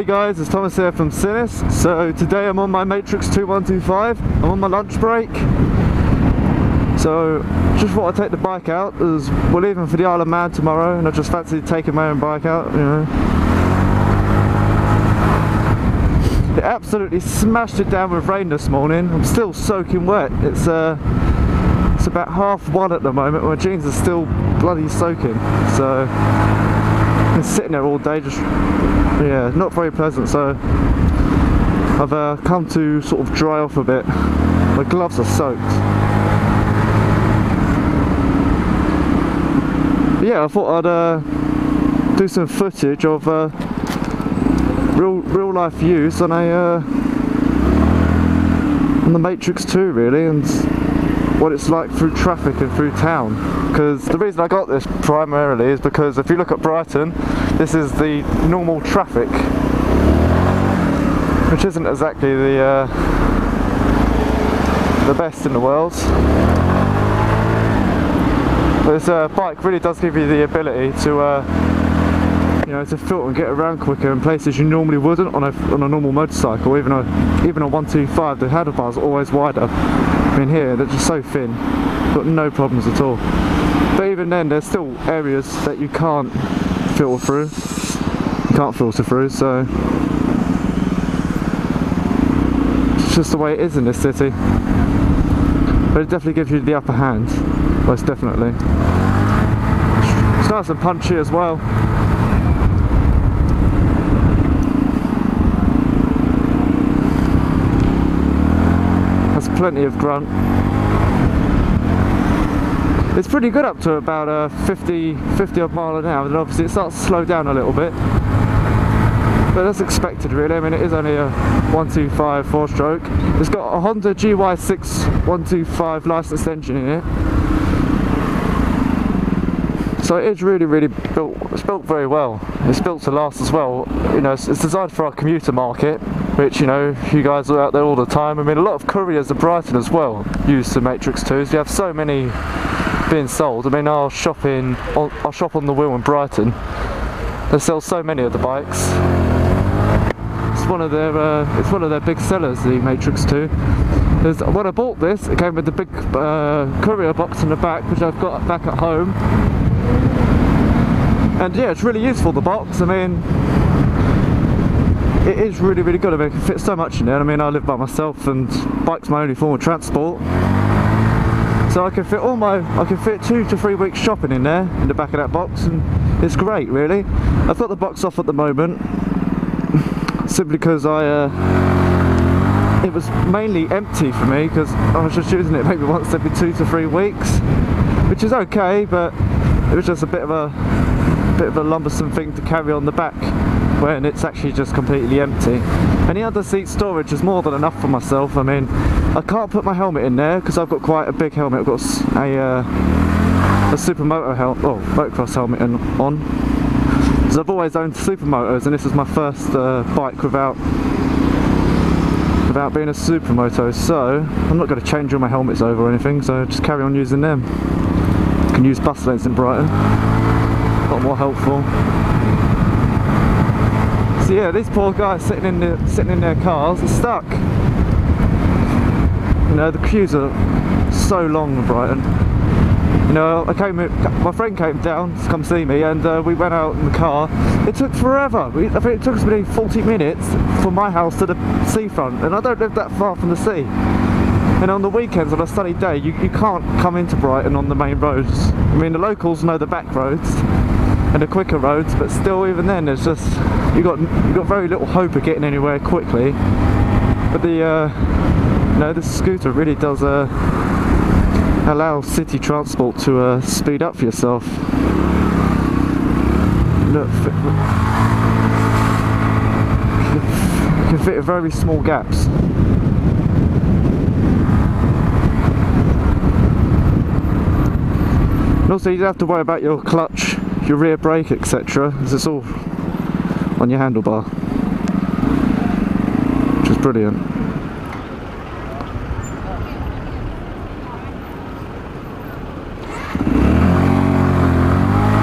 Hey guys, it's Thomas here from Sinnis. So today I'm on my Matrix 2125. I'm on my lunch break. So just thought I'd take the bike out as we're leaving for the Isle of Man tomorrow, and I just fancy taking my own bike out, you know. It absolutely smashed it down with rain this morning. I'm still soaking wet. It's about 1:30 at the moment. My jeans are still bloody soaking. So I've been sitting there all day, just not very pleasant. So I've come to sort of dry off a bit. My gloves are soaked. But yeah, I thought I'd do some footage of real life views on the Matrix 2 really, and what it's like through traffic and through town. Because the reason I got this primarily is because if you look at Brighton, this is the normal traffic, which isn't exactly the best in the world. But this bike really does give you the ability to to filter and get around quicker in places you normally wouldn't on a normal motorcycle. Even on 125, the handlebars are always wider. I mean, here they're just so thin, got no problems at all. But even then, there's still areas that you can't filter through. So it's just the way it is in this city. But it definitely gives you the upper hand, most definitely. It's nice and punchy as well. Plenty of grunt. It's pretty good up to about 50 odd mile an hour, and obviously it starts to slow down a little bit, but that's expected really. I mean, it is only a 125 4-stroke. It's got a Honda GY6 125 licensed engine in it, so it is really built. It's built very well. It's built to last as well. You know, it's designed for our commuter market, which, you know, you guys are out there all the time. I mean, a lot of couriers in Brighton as well use the Matrix 2s. You have so many being sold. I mean, I'll shop on the wheel in Brighton. They sell so many of the bikes. It's one of their big sellers, the Matrix 2. When I bought this, it came with the big courier box in the back, which I've got back at home. And yeah, it's really useful, the box. I mean, it is really good. I mean, it can fit so much in there. I mean, I live by myself and bike's my only form of transport, so I can fit 2 to 3 weeks shopping in there, in the back of that box, and it's great really. I've got the box off at the moment simply because it was mainly empty for me, because I was just using it maybe once every 2 to 3 weeks, which is okay, but it was just a bit of a lumbersome thing to carry on the back when it's actually just completely empty. And the under seat storage is more than enough for myself. I mean, I can't put my helmet in there because I've got quite a big helmet. I've got a supermoto helmet, motocross helmet on. So I've always owned supermotos, and this is my first bike without being a supermoto. So I'm not going to change all my helmets over or anything. So just carry on using them. You can use bus lanes in Brighton. A lot more helpful. So yeah, these poor guys sitting in their cars are stuck. You know, the queues are so long in Brighton. You know, my friend came down to come see me, and we went out in the car. It took forever. I think it took us maybe 40 minutes from my house to the seafront, and I don't live that far from the sea. And on the weekends, on a sunny day, you can't come into Brighton on the main roads. I mean, the locals know the back roads and the quicker roads, but still, even then, there's just you got very little hope of getting anywhere quickly. But the scooter really does allow city transport to speed up for yourself. Look, you can fit in very small gaps. And also, you don't have to worry about your clutch, your rear brake, etc., as it's all on your handlebar, which is brilliant.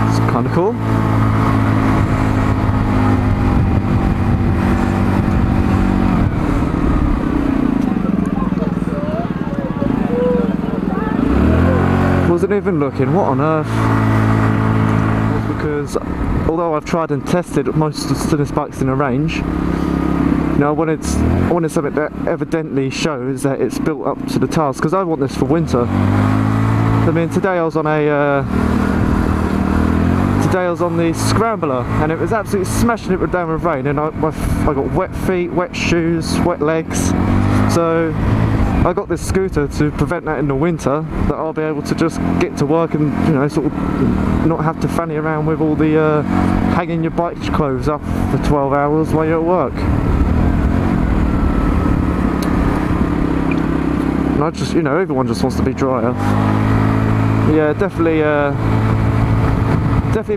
It's kind of cool. wasn't even looking. What on earth? Because although I've tried and tested most of the Sinnis bikes in a range, you know, I wanted something that evidently shows that it's built up to the task, because I want this for winter. I mean, today I was on the scrambler, and it was absolutely smashing it down with rain, and I got wet feet, wet shoes, wet legs. So I got this scooter to prevent that in the winter, that I'll be able to just get to work and, you know, sort of not have to fanny around with all the hanging your bike clothes up for 12 hours while you're at work. And I just, you know, everyone just wants to be drier. Yeah, definitely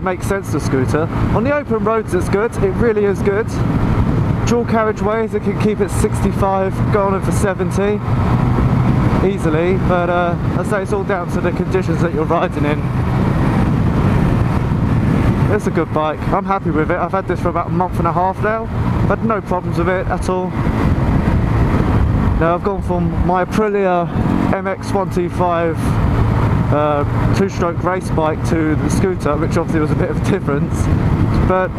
makes sense, the scooter. On the open roads it's good, it really is good. Dual carriageways, it can keep it 65, go on for 70 easily, but I say it's all down to the conditions that you're riding in. It's a good bike, I'm happy with it. I've had this for about a month and a half now, I've had no problems with it at all. Now I've gone from my Aprilia MX125 two-stroke race bike to the scooter, which obviously was a bit of a difference, but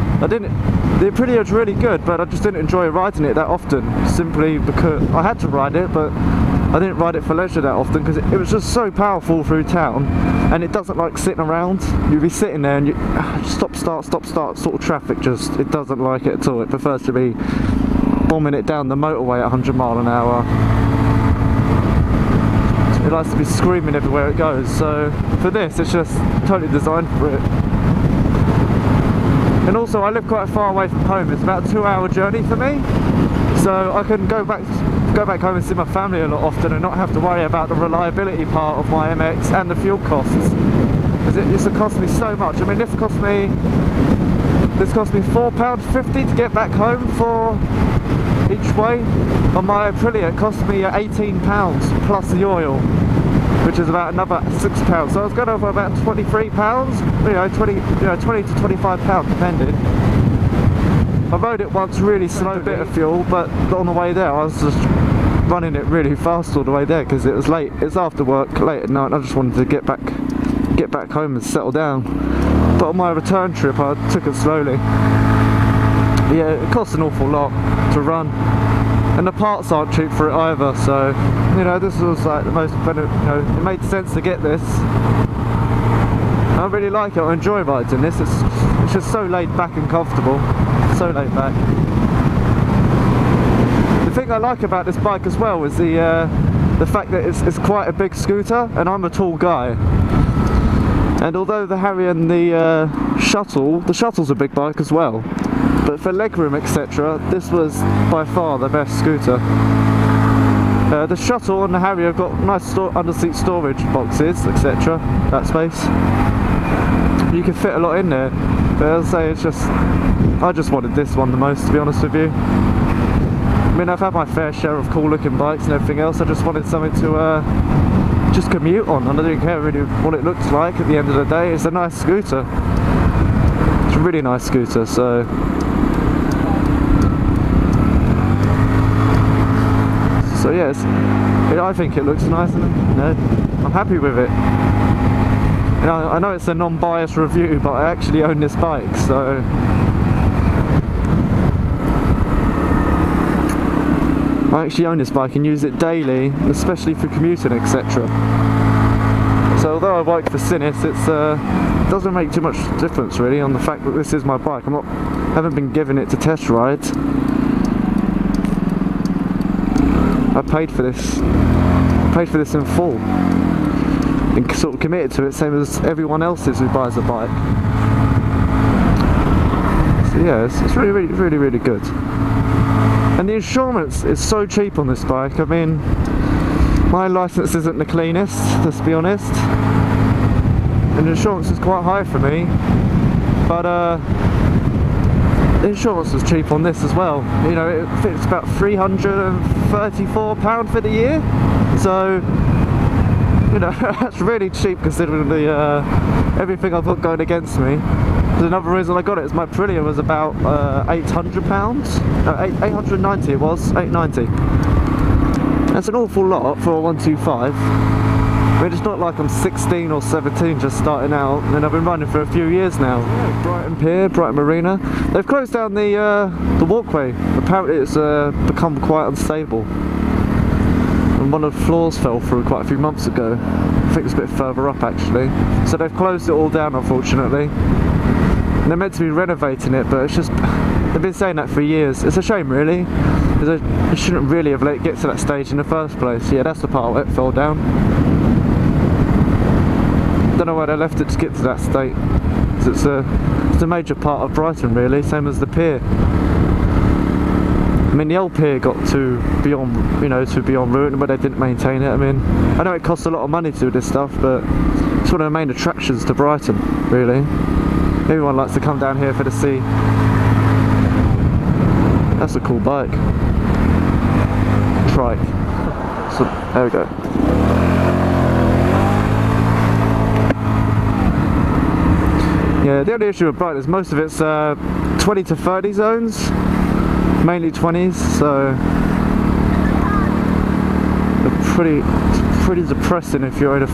the Aprilia is really good, but I just didn't enjoy riding it that often, simply because I had to ride it, but I didn't ride it for leisure that often, because it was just so powerful through town, and it doesn't like sitting around. You'd be sitting there and you stop start sort of traffic, just, it doesn't like it at all. It prefers to be bombing it down the motorway at 100 mile an hour. It likes to be screaming everywhere it goes, so for this it's just totally designed for it. And also I live quite far away from home, it's about a 2-hour journey for me, so I can go back home and see my family a lot often and not have to worry about the reliability part of my MX and the fuel costs, because it used to cost me so much. I mean, this cost me £4.50 to get back home for each way. On my Aprilia it cost me £18 plus the oil, which is about another £6, so I was going over about £23, you know, 20 to £25 depending. I rode it once really slow bit of fuel, but on the way there I was just running it really fast all the way there, because it was late, it's after work, late at night, and I just wanted to get back home and settle down. But on my return trip I took it slowly. Yeah, it costs an awful lot to run, and the parts aren't cheap for it either, so, you know, this was like the most, you know, it made sense to get this. I really like it, I enjoy riding this, it's just so laid back and comfortable, so laid back. The thing I like about this bike as well is the fact that it's quite a big scooter, and I'm a tall guy. And although the Harrier and the shuttle's a big bike as well, but for legroom etc, this was by far the best scooter. The shuttle and the Harrier have got nice under-seat storage boxes etc, that space. You can fit a lot in there, but as I say, I just wanted this one the most, to be honest with you. I mean, I've had my fair share of cool looking bikes and everything else, I just wanted something to just commute on, and I didn't care really what it looks like at the end of the day. It's a nice scooter, it's a really nice scooter, so yes, I think it looks nice, and you know, I'm happy with it. You know, I know it's a non-biased review, but I actually own this bike, so I actually own this bike and use it daily, especially for commuting etc. So although I work for Sinnis, it doesn't make too much difference really on the fact that this is my bike. Haven't been given it to test ride. I paid for this in full and sort of committed to it, same as everyone else is who buys a bike. So yeah, it's really good. And the insurance is so cheap on this bike. I mean, my license isn't the cleanest, let's be honest, and the insurance is quite high for me, but the insurance was cheap on this as well. You know, it's about £334 for the year, so you know, that's really cheap considering the everything I've got going against me. Another reason I got it is my Aprilia was about £800, no, 890 it was, 890. That's an awful lot for a 125. I mean, it's not like I'm 16 or 17 just starting out, and I've been running for a few years now. Yeah, Brighton Pier, Brighton Marina. They've closed down the walkway. Apparently it's become quite unstable. And one of the floors fell through quite a few months ago. I think it's a bit further up actually. So they've closed it all down, unfortunately. And they're meant to be renovating it, but it's just... They've been saying that for years. It's a shame really, because they shouldn't really have let it get to that stage in the first place. Yeah, that's the part where it fell down. Don't know why they left it to get to that state. It's a major part of Brighton really, same as the pier. I mean, the old pier got to beyond, you know, to beyond ruin, but they didn't maintain it. I mean, I know it costs a lot of money to do this stuff, but it's one of the main attractions to Brighton, really. Everyone likes to come down here for the sea. That's a cool bike. Trike. So, there we go. Yeah, the only issue with Brighton is most of it's 20 to 30 zones, mainly 20s, so it's pretty depressing if you're in a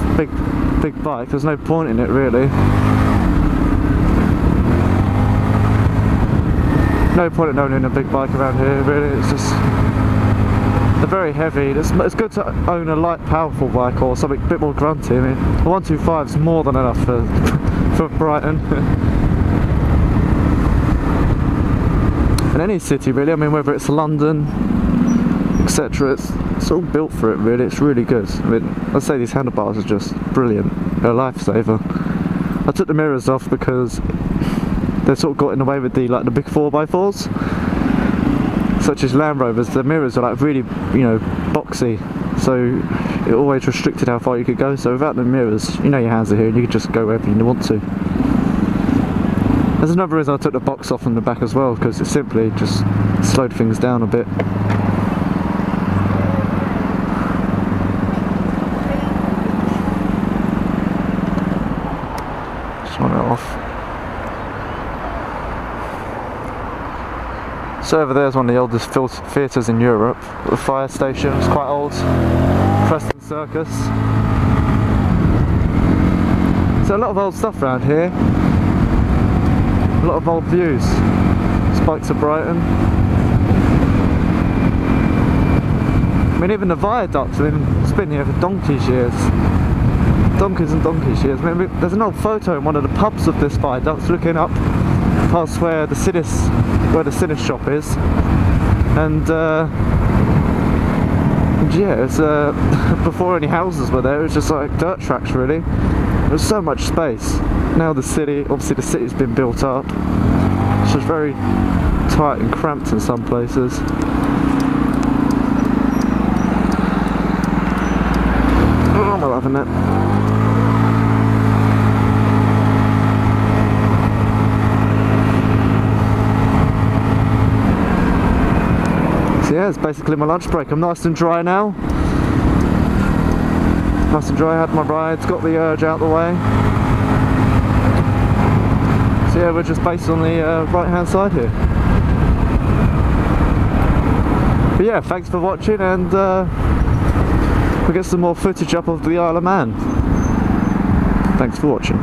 big bike. There's no point in it really. No point in owning a big bike around here really. It's just, they're very heavy. It's good to own a light, powerful bike or something a bit more grunty. I mean, a 125 is more than enough for Brighton. In any city really, I mean, whether it's London, etc., it's all built for it really. It's really good. I mean, I'd say these handlebars are just brilliant. They're a lifesaver. I took the mirrors off because they've sort of got in the way with the big 4x4s, such as Land Rovers. The mirrors are like really, you know, boxy, so it always restricted how far you could go. So without the mirrors, you know, your hands are here and you can just go wherever you want to. There's another reason I took the box off from the back as well, because it simply just slowed things down a bit. Just want it off. So over there is one of the oldest theatres in Europe. The fire station, it's quite old. Preston Circus. So a lot of old stuff around here. A lot of old views. Spikes of Brighton. I mean, even the viaducts, I mean, it's been here for donkey's years. Donkeys and donkey's years. I mean, there's an old photo in one of the pubs of this viaduct looking up past where the Sinnis shop is, and yeah, it's before any houses were there, it was just like dirt tracks really. There's so much space. Now the city, obviously the city's been built up, it's just very tight and cramped in some places. Oh, I'm loving it. Yeah, it's basically my lunch break. I'm nice and dry now. Nice and dry, had my rides, got the urge out the way. So yeah, we're just based on the right hand side here. But yeah, thanks for watching, and we'll get some more footage up of the Isle of Man. Thanks for watching.